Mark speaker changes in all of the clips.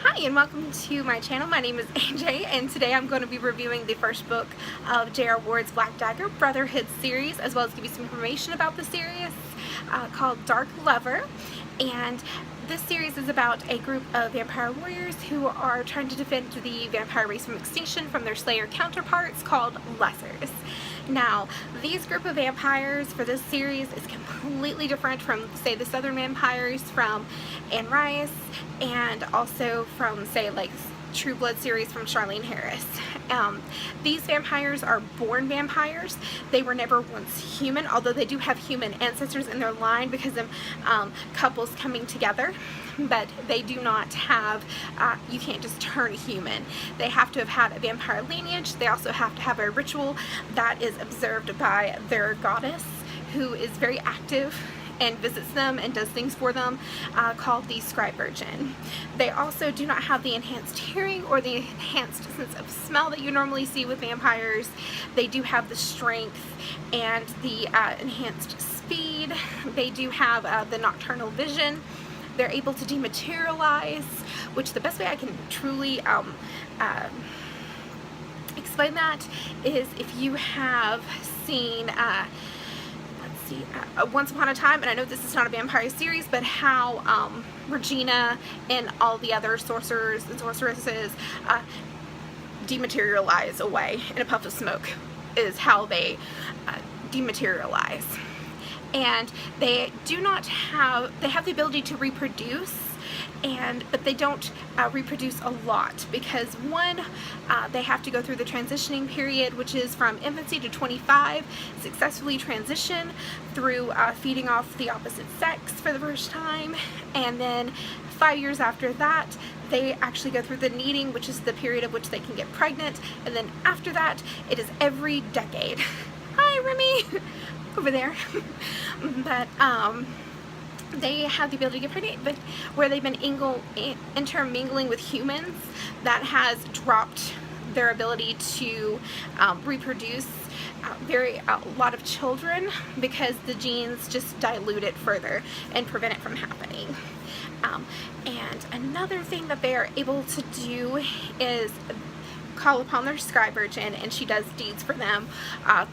Speaker 1: Hi and welcome to my channel. My name is AJ and today I'm going to be reviewing the first book of J.R. Ward's Black Dagger Brotherhood series, as well as give you some information about the series called Dark Lover. And this series is about a group of vampire warriors who are trying to defend the vampire race from extinction from their slayer counterparts called Lessers. Now, these group of vampires for this series is completely different from, say, the Southern vampires from Anne Rice, and also from, say, like True Blood series from Charlaine Harris. These vampires are born vampires. They were never once human, although they do have human ancestors in their line because of couples coming together. But they do not have, you can't just turn human. They have to have had a vampire lineage. They also have to have a ritual that is observed by their goddess, who is very active and visits them and does things for them, called the Scribe Virgin. They also do not have the enhanced hearing or the enhanced sense of smell that you normally see with vampires. They do have the strength and the enhanced speed. They do have the nocturnal vision. They're able to dematerialize, which the best way I can truly explain that is if you have seen Once Upon a Time, and I know this is not a vampire series, but how Regina and all the other sorcerers and sorceresses dematerialize away in a puff of smoke is how they dematerialize. And they do not have, they have the ability to reproduce, but they don't reproduce a lot because one, they have to go through the transitioning period, which is from infancy to 25, successfully transition through feeding off the opposite sex for the first time, and then 5 years after that they actually go through the needing, which is the period of which they can get pregnant, and then after that it is every decade. Hi Remy! Over there. But they have the ability to get pregnant, but where they've been intermingling with humans, that has dropped their ability to reproduce a lot of children because the genes just dilute it further and prevent it from happening. And another thing that they are able to do is call upon their Scribe Virgin, and she does deeds for them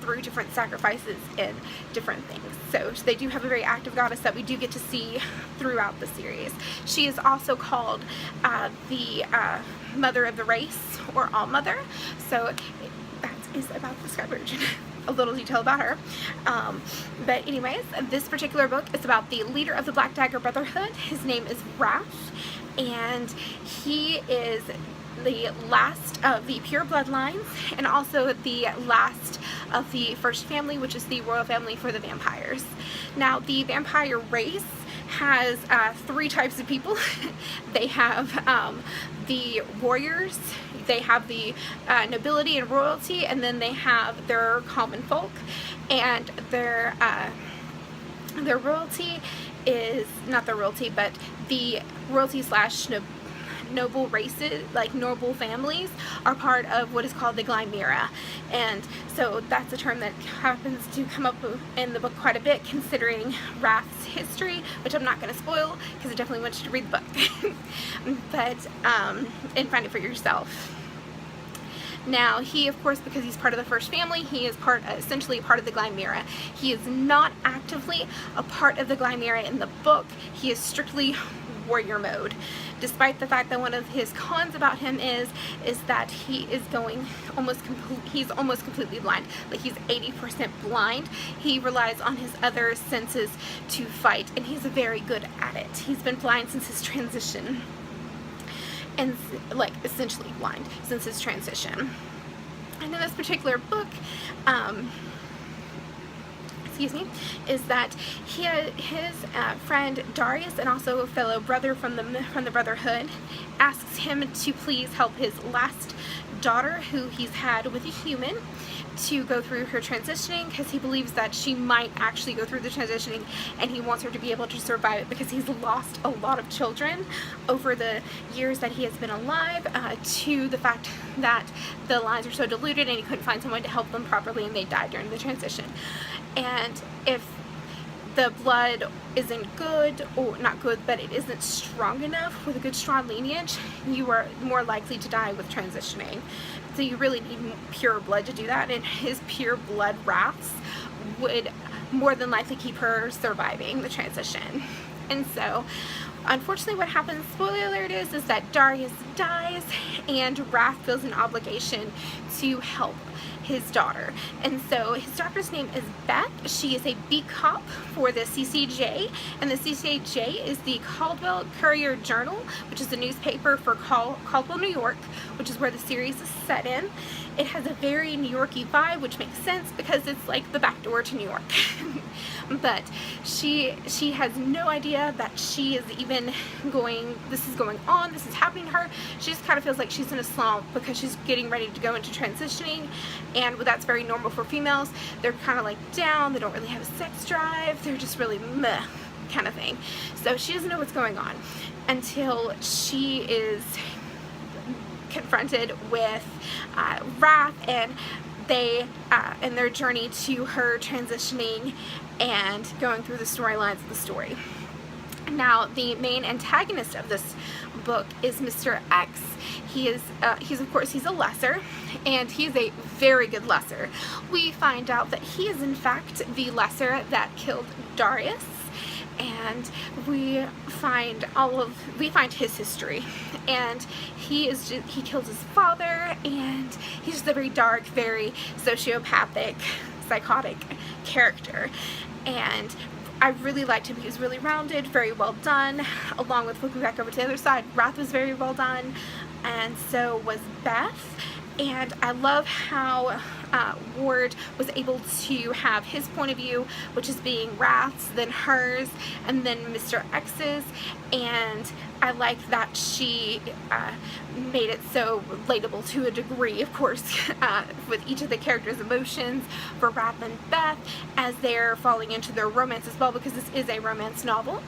Speaker 1: through different sacrifices and different things. So they do have a very active goddess that we do get to see throughout the series. She is also called the Mother of the Race, or All Mother. So that is about the Scribe Virgin. A little detail about her. But anyways, this particular book is about the leader of the Black Dagger Brotherhood. His name is Wrath, and he is the last of the pure bloodlines, and also the last of the first family, which is the royal family for the vampires. Now, the vampire race has three types of people. They have the warriors, they have the nobility and royalty, and then they have their common folk. And their royalty is not the royalty, but the royalty slash noble races, like noble families, are part of what is called the Glimera. And so that's a term that happens to come up in the book quite a bit, considering Wrath's history, which I'm not going to spoil because I definitely want you to read the book. But and find it for yourself. Now, he, of course, because he's part of the first family, he is essentially a part of the Glimera. He is not actively a part of the Glimera in the book. He is strictly warrior mode, despite the fact that one of his cons about him is that he is he's almost completely blind. Like, he's 80% blind. He relies on his other senses to fight, and he's very good at it. He's been blind since his transition, and like essentially blind since his transition. And in this particular book, excuse me, is that his friend Darius, and also a fellow brother from the Brotherhood, asks him to please help his last daughter, who he's had with a human, to go through her transitioning, because he believes that she might actually go through the transitioning, and he wants her to be able to survive it because he's lost a lot of children over the years that he has been alive, to the fact that the lines are so diluted and he couldn't find someone to help them properly, and they died during the transition. And if the blood isn't good, or not good, but it isn't strong enough with a good strong lineage, you are more likely to die with transitioning. So you really need pure blood to do that, and his pure blood wraths would more than likely keep her surviving the transition. And so unfortunately what happens, spoiler alert, is that Darius dies and Wrath feels an obligation to help his daughter. And so his daughter's name is Beth. She is a beat cop for the CCJ, and the CCJ is the Caldwell Courier Journal, which is a newspaper for Caldwell, New York, which is where the series is set in. It has a very New York-y vibe, which makes sense because it's like the back door to New York. But she has no idea that she is even this is going on, this is happening to her. She just kind of feels like she's in a slump because she's getting ready to go into transitioning, and that's very normal for females. They're kind of like down, they don't really have a sex drive, they're just really meh kind of thing. So she doesn't know what's going on until she is confronted with Wrath, and they in their journey to her transitioning and going through the storylines of the story. Now, the main antagonist of this book is Mr. X. He's of course, he's a lesser, and he's a very good lesser. We find out that he is in fact the lesser that killed Darius, and we find his history, and he kills his father, and he's just a very dark, very sociopathic, psychotic character. And I really liked him. He was really rounded, very well done. Along with looking back over to the other side, Wrath was very well done, and so was Beth. And I love how Ward was able to have his point of view, which is being Wrath's, then hers, and then Mr. X's. And I like that she made it so relatable to a degree, of course, with each of the characters' emotions for Wrath and Beth as they're falling into their romance as well, because this is a romance novel.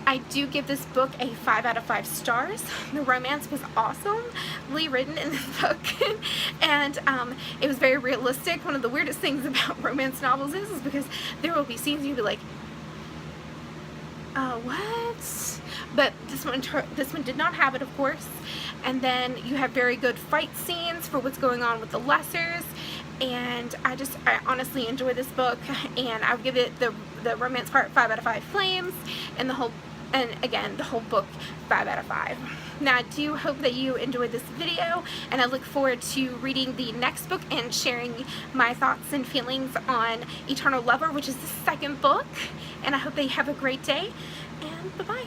Speaker 1: I do give this book a 5 out of 5 stars. The romance was awesomely written in this book, and it was very realistic. One of the weirdest things about romance novels is because there will be scenes you'll be like, what? But this one did not have it, of course. And then you have very good fight scenes for what's going on with the lessers, and I honestly enjoy this book, and I would give it the romance part 5 out of 5 flames, and the whole book 5 out of 5. Now, I do hope that you enjoyed this video, and I look forward to reading the next book and sharing my thoughts and feelings on Eternal Lover, which is the second book. And I hope that you have a great day, and bye-bye.